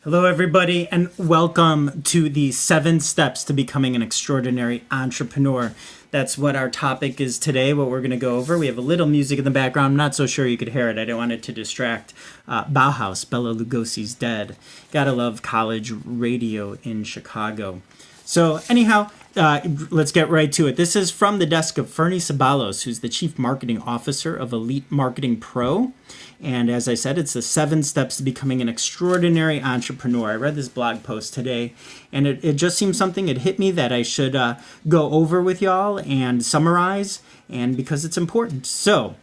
Hello, everybody, and welcome to the 7 steps to becoming an extraordinary entrepreneur. That's what our topic is today, what we're going to go over. We have a little music in the background. I'm not so sure you could hear it. I don't want it to distract. Bauhaus, Bela Lugosi's Dead. Gotta love college radio in Chicago. So anyhow, let's get right to it. This is from the desk of Fernie Ceballos, who's the Chief Marketing Officer of Elite Marketing Pro. And as I said, it's the 7 steps to becoming an extraordinary entrepreneur. I read this blog post today, and it just seemed something, it hit me that I should go over with y'all and summarize, and because it's important. So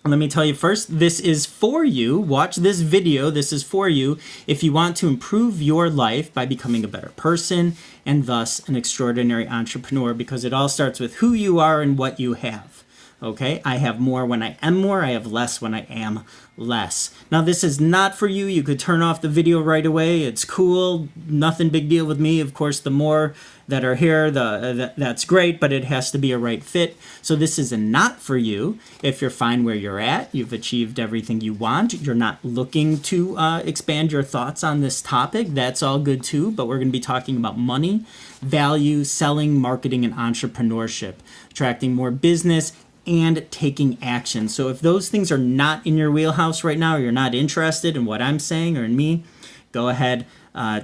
let me tell you first, this is for you. Watch this video. This is for you if you want to improve your life by becoming a better person and thus an extraordinary entrepreneur, because it all starts with who you are and what you have. Okay, I have more when I am more. I have less when I am less. Now, this is not for you. You could turn off the video right away. It's cool. Nothing big deal with me. Of course, the more that are here, that's great, but it has to be a right fit. So this is a not for you. If you're fine where you're at, you've achieved everything you want, you're not looking to expand your thoughts on this topic, that's all good too. But we're going to be talking about money, value, selling, marketing, and entrepreneurship, attracting more business, and taking action. So if those things are not in your wheelhouse right now, or you're not interested in what I'm saying or in me, go ahead,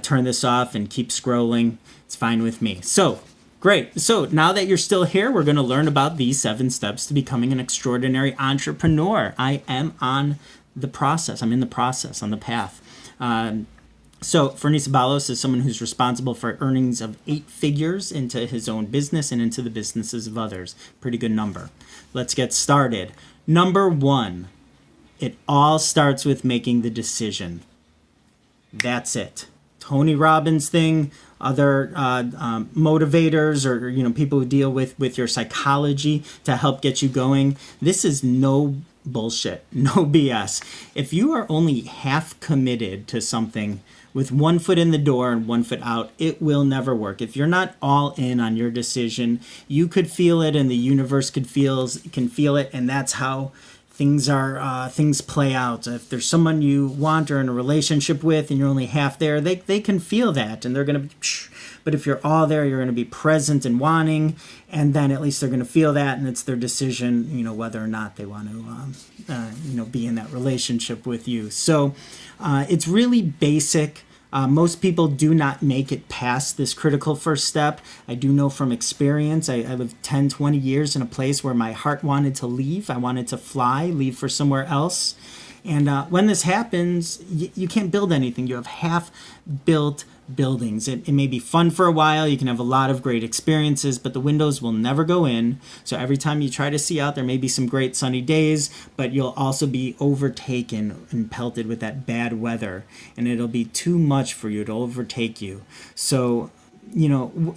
turn this off and keep scrolling. It's fine with me. So great. So now that you're still here, we're going to learn about these 7 steps to becoming an extraordinary entrepreneur. I am on the process. I'm in the process, on the path. So Fernie Ceballos is someone who's responsible for earnings of 8 figures into his own business and into the businesses of others. Pretty good number. Let's get started. Number 1, it all starts with making the decision. That's it. Tony Robbins thing, other motivators or people who deal with your psychology to help get you going. This is no bullshit, no BS. If you are only half committed to something with 1 foot in the door and 1 foot out, it will never work. If you're not all in on your decision, you could feel it and the universe can feel it, and that's how things play out. If there's someone you want or in a relationship with and you're only half there, they can feel that and they're going to but if you're all there, you're going to be present and wanting, and then at least they're going to feel that, and it's their decision, whether or not they want to, be in that relationship with you. So it's really basic. Most people do not make it past this critical first step. I do know from experience. I lived 10, 20 years in a place where my heart wanted to leave. I wanted to fly, leave for somewhere else. And when this happens, you can't build anything. You have half-built buildings. It may be fun for a while. You can have a lot of great experiences, but the windows will never go in. So every time you try to see out, there may be some great sunny days, but you'll also be overtaken and pelted with that bad weather, and it'll be too much for you. It'll overtake you. So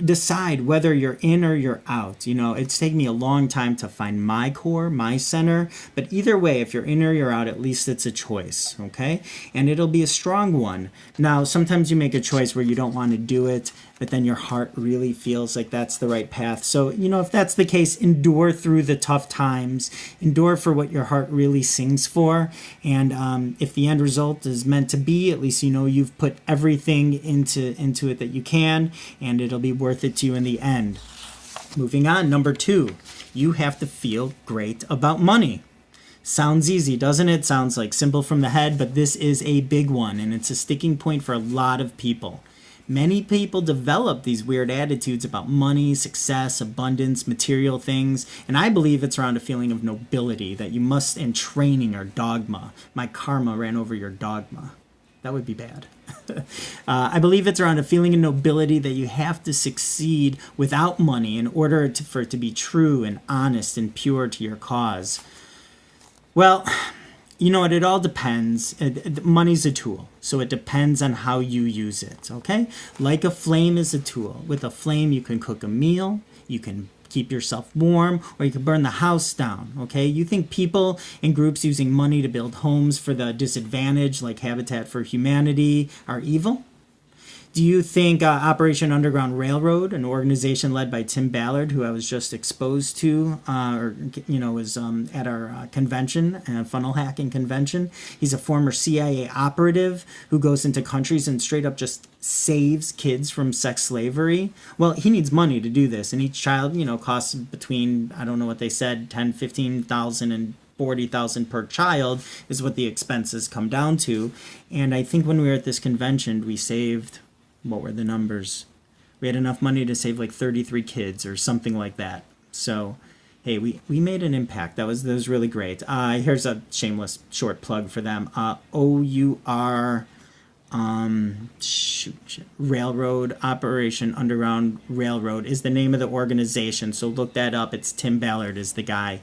decide whether you're in or you're out. It's taken me a long time to find my core, my center, but either way, if you're in or you're out, at least it's a choice, okay? And it'll be a strong one. Now, sometimes you make a choice where you don't want to do it, but then your heart really feels like that's the right path. So, if that's the case, endure through the tough times, endure for what your heart really sings for. And if the end result is meant to be, at least you've put everything into it that you can, and it'll be worth it to you in the end. Moving on, number 2, you have to feel great about money. Sounds easy, doesn't it? Sounds like simple from the head, but this is a big one, and it's a sticking point for a lot of people. Many people develop these weird attitudes about money, success, abundance, material things, and I believe it's around a feeling of nobility that you must, and training or dogma. My karma ran over your dogma. That would be bad. I believe it's around a feeling of nobility that you have to succeed without money in order for it to be true and honest and pure to your cause. Well, it all depends. Money's a tool, so it depends on how you use it, okay? Like a flame is a tool. With a flame, you can cook a meal, you can keep yourself warm, or you can burn the house down, okay? You think people in groups using money to build homes for the disadvantaged, like Habitat for Humanity, are evil? Do you think Operation Underground Railroad, an organization led by Tim Ballard, who I was just exposed to, was at our convention, funnel hacking convention? He's a former CIA operative who goes into countries and straight up just saves kids from sex slavery. Well, he needs money to do this, and each child, costs between, I don't know what they said, 10, 15,000 and 40,000 per child is what the expenses come down to. And I think when we were at this convention, we saved, what were the numbers? We had enough money to save like 33 kids or something like that. So, hey, we made an impact. That was really great. Here's a shameless short plug for them. OUR Railroad, Operation Underground Railroad is the name of the organization, so look that up. It's Tim Ballard is the guy.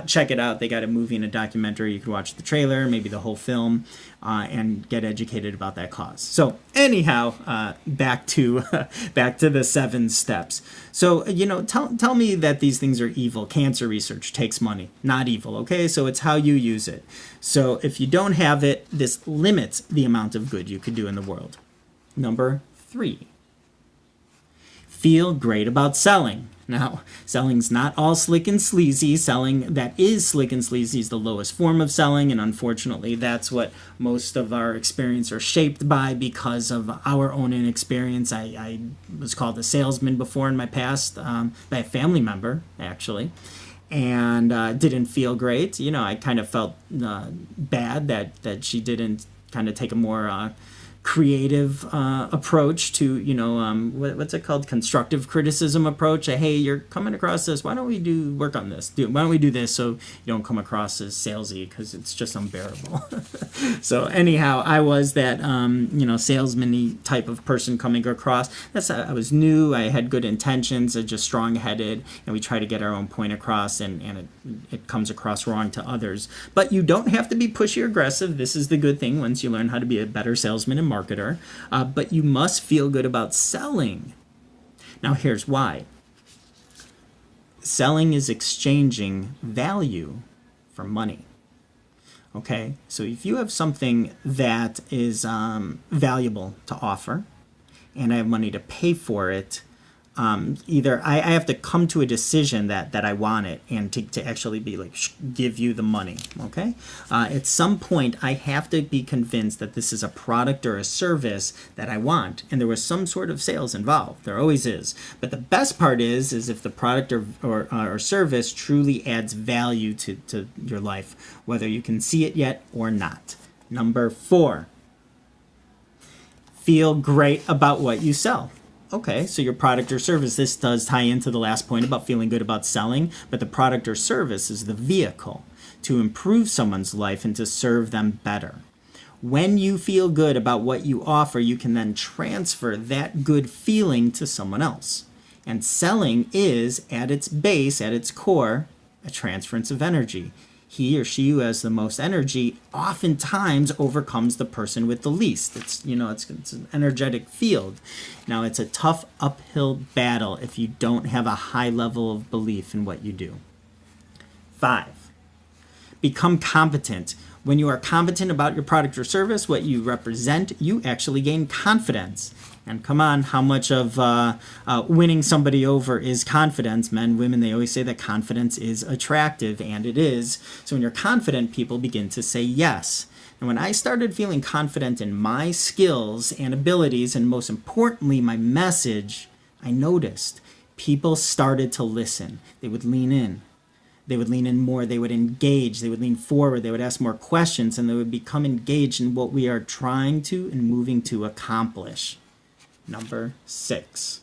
Check it out. They got a movie and a documentary. You can watch the trailer, maybe the whole film, and get educated about that cause. So anyhow, back to the 7 steps. So tell me that these things are evil. Cancer research takes money, not evil. Okay, so it's how you use it. So if you don't have it, this limits the amount of good you could do in the world. Number 3, feel great about selling. Now, selling's not all slick and sleazy. Selling that is slick and sleazy is the lowest form of selling, and unfortunately, that's what most of our experience are shaped by because of our own inexperience. I was called a salesman before in my past by a family member, actually, and didn't feel great. I kind of felt bad that she didn't kind of take a more creative approach to, what's it called? Constructive criticism approach. Hey, you're coming across this. Why don't we work on this? Why don't we do this so you don't come across as salesy, because it's just unbearable. So anyhow, I was that, salesman-y type of person coming across. I was new. I had good intentions. I just strong-headed, and we try to get our own point across, and it comes across wrong to others. But you don't have to be pushy or aggressive. This is the good thing once you learn how to be a better salesman and marketer, but you must feel good about selling. Now, here's why. Selling is exchanging value for money. Okay, so if you have something that is valuable to offer, and I have money to pay for it, either I have to come to a decision that I want it, and to actually be like, give you the money, okay? At some point, I have to be convinced that this is a product or a service that I want, and there was some sort of sales involved. There always is. But the best part is if the product or service truly adds value to your life, whether you can see it yet or not. Number 4, feel great about what you sell. Okay, so your product or service, this does tie into the last point about feeling good about selling, but the product or service is the vehicle to improve someone's life and to serve them better. When you feel good about what you offer, you can then transfer that good feeling to someone else. And selling is, at its base, at its core, a transference of energy. He or she who has the most energy oftentimes overcomes the person with the least. It's an energetic field. Now, it's a tough uphill battle if you don't have a high level of belief in what you do. 5, become competent. When you are competent about your product or service, what you represent, you actually gain confidence. And come on, how much of winning somebody over is confidence? Men, women, they always say that confidence is attractive, and it is. So when you're confident, people begin to say yes. And when I started feeling confident in my skills and abilities, and most importantly, my message, I noticed people started to listen. They would lean in. They would lean in more. They would engage. They would lean forward. They would ask more questions, and they would become engaged in what we are trying to and moving to accomplish. Number 6,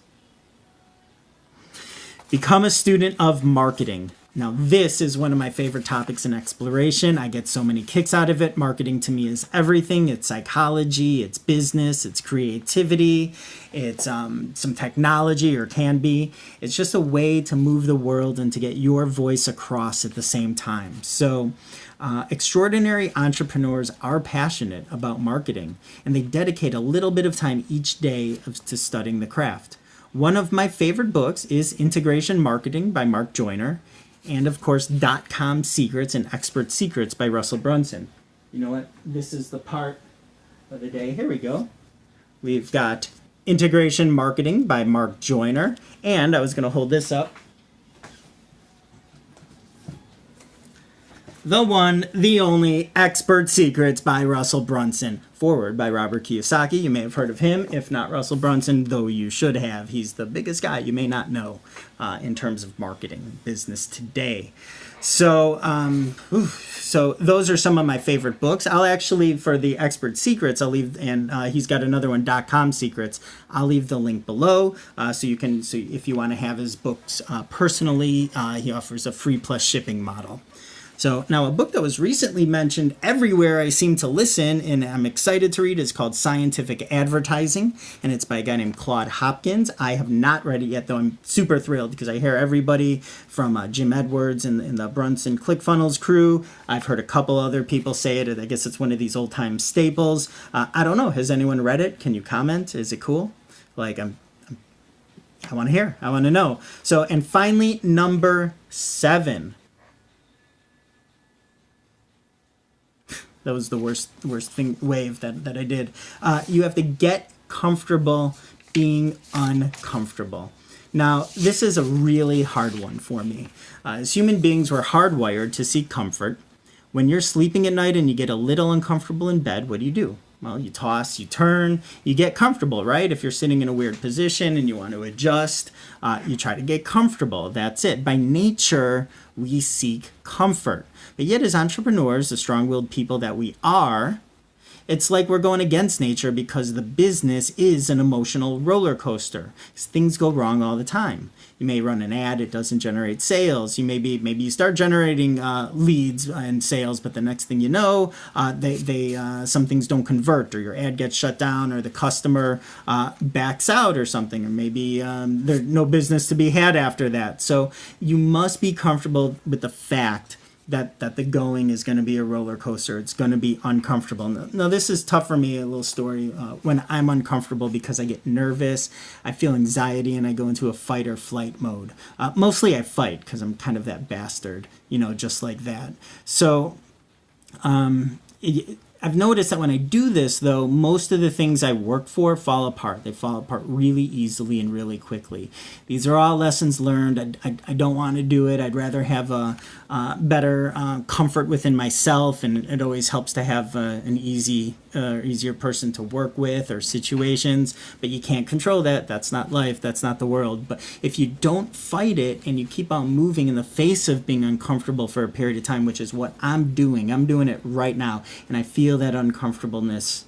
become a student of marketing. Now, this is one of my favorite topics in exploration. I get so many kicks out of it. Marketing to me is everything. It's psychology, it's business, it's creativity, it's some technology, or can be. It's just a way to move the world and to get your voice across at the same time. So extraordinary entrepreneurs are passionate about marketing, and they dedicate a little bit of time each day to studying the craft. One of my favorite books is Integration Marketing by Mark Joyner, and of course, .com Secrets and Expert Secrets by Russell Brunson. You know what? This is the part of the day. Here we go. We've got Integration Marketing by Mark Joyner. And I was going to hold this up. The One, the Only, Expert Secrets by Russell Brunson. Forward by Robert Kiyosaki. You may have heard of him. If not Russell Brunson, though you should have. He's the biggest guy you may not know in terms of marketing business today. So those are some of my favorite books. I'll actually, for the Expert Secrets, I'll leave, and he's got another one, .com Secrets. I'll leave the link below, so if you want to have his books personally, he offers a free plus shipping model. So now a book that was recently mentioned everywhere I seem to listen, and I'm excited to read, is called Scientific Advertising, and it's by a guy named Claude Hopkins. I have not read it yet, though I'm super thrilled because I hear everybody from Jim Edwards and the Brunson ClickFunnels crew. I've heard a couple other people say it. I guess it's one of these old-time staples. I don't know. Has anyone read it? Can you comment? Is it cool? Like, I want to hear. I want to know. So, and finally, number 7. That was the worst wave that I did. You have to get comfortable being uncomfortable. Now, this is a really hard one for me. As human beings, we're hardwired to seek comfort. When you're sleeping at night and you get a little uncomfortable in bed, what do? Well, you toss, you turn, you get comfortable, right? If you're sitting in a weird position and you want to adjust, you try to get comfortable. That's it. By nature, we seek comfort. But yet, as entrepreneurs, the strong-willed people that we are, it's like we're going against nature because the business is an emotional roller coaster. Things go wrong all the time. You may run an ad, it doesn't generate sales. Maybe you start generating leads and sales, but the next thing you know, some things don't convert, or your ad gets shut down, or the customer backs out or something, or maybe there's no business to be had after that. So you must be comfortable with the fact that the going is going to be a roller coaster. It's going to be uncomfortable. Now, this is tough for me, a little story. When I'm uncomfortable because I get nervous, I feel anxiety, and I go into a fight or flight mode. Mostly I fight because I'm kind of that bastard, just like that. So I've noticed that when I do this, though, most of the things I work for fall apart. They fall apart really easily and really quickly. These are all lessons learned. I don't want to do it. I'd rather have a better comfort within myself, and it always helps to have an easier person to work with or situations. But you can't control that. That's not life. That's not the world. But if you don't fight it and you keep on moving in the face of being uncomfortable for a period of time, which is what I'm doing it right now, and I feel that uncomfortableness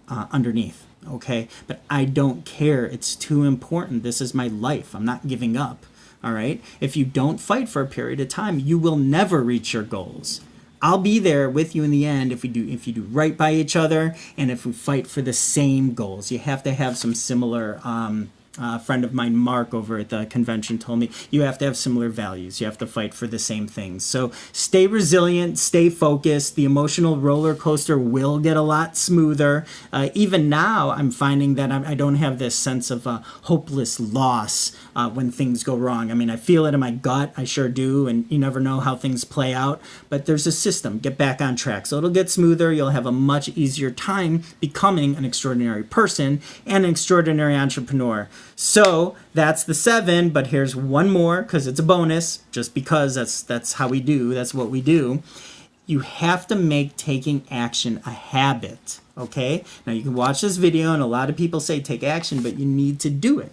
underneath, okay? But I don't care. It's too important. This is my life. I'm not giving up, all right? If you don't fight for a period of time, you will never reach your goals. I'll be there with you in the end if you do right by each other, and if we fight for the same goals. You have to have some similar a friend of mine, Mark, over at the convention told me you have to have similar values. You have to fight for the same things. So stay resilient, stay focused. The emotional roller coaster will get a lot smoother. Even now, I'm finding that I don't have this sense of hopeless loss when things go wrong. I mean, I feel it in my gut. I sure do. And you never know how things play out. But there's a system. Get back on track. So it'll get smoother. You'll have a much easier time becoming an extraordinary person and an extraordinary entrepreneur. So that's the 7, but here's one more because it's a bonus, just because that's how we do. That's what we do. You have to make taking action a habit, okay? Now, you can watch this video, and a lot of people say take action, but you need to do it,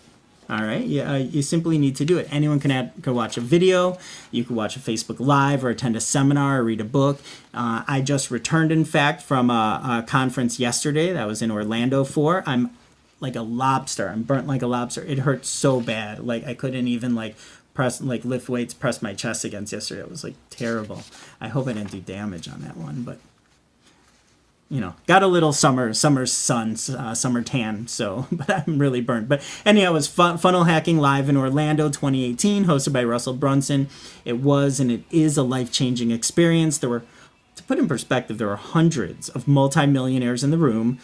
all right? You simply need to do it. Anyone can watch a video. You can watch a Facebook Live or attend a seminar or read a book. I just returned, in fact, from a conference yesterday that I was in Orlando for. I'm like a lobster. I'm burnt like a lobster. It hurt so bad. Like I couldn't even lift weights, press my chest against yesterday. It was like terrible. I hope I didn't do damage on that one, but got a little summer sun, summer tan. So, but I'm really burnt. But anyhow, it was Funnel Hacking Live in Orlando 2018, hosted by Russell Brunson. It was and it is a life-changing experience. To put in perspective, there were hundreds of multimillionaires in the room.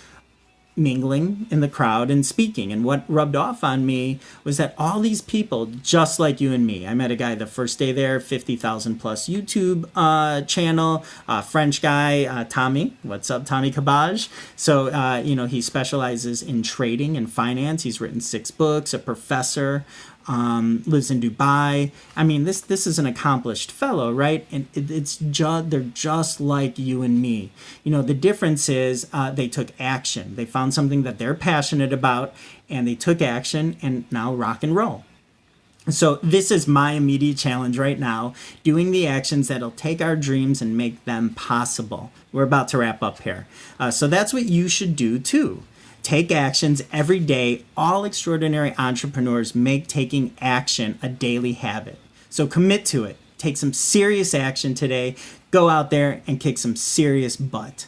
mingling in the crowd and speaking. And what rubbed off on me was that all these people, just like you and me, I met a guy the first day there, 50,000 plus YouTube channel, French guy, Tommy. What's up, Tommy Cabage? So, he specializes in trading and finance. He's written 6 books, a professor. Lives in Dubai. I mean, this is an accomplished fellow, right? And they're just like you and me. The difference is they took action. They found something that they're passionate about, and they took action, and now rock and roll. So this is my immediate challenge right now, doing the actions that'll take our dreams and make them possible. We're about to wrap up here. So that's what you should do too. Take actions every day. All extraordinary entrepreneurs make taking action a daily habit. So commit to it. Take some serious action today. Go out there and kick some serious butt.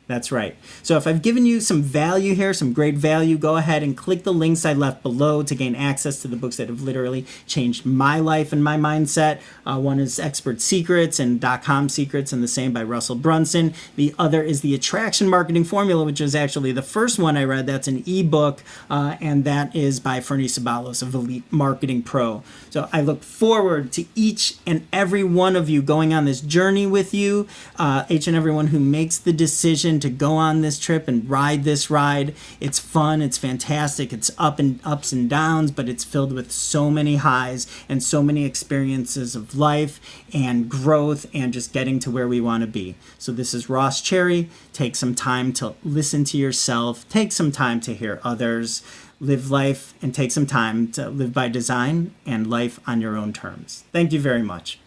That's right. So if I've given you some value here, some great value, go ahead and click the links I left below to gain access to the books that have literally changed my life and my mindset. One is Expert Secrets and .com Secrets, and the same by Russell Brunson. The other is The Attraction Marketing Formula, which is actually the first one I read. That's an ebook, and that is by Fernie Ceballos of Elite Marketing Pro. So I look forward to each and every one of you going on this journey with you, each and every one who makes the decision to go on this trip and ride this ride. It's fun, it's fantastic, it's ups and downs, but it's filled with so many highs and so many experiences of life and growth and just getting to where we want to be. So this is Ross Cherry. Take some time to listen to yourself, take some time to hear others, live life, and take some time to live by design and life on your own terms. Thank you very much.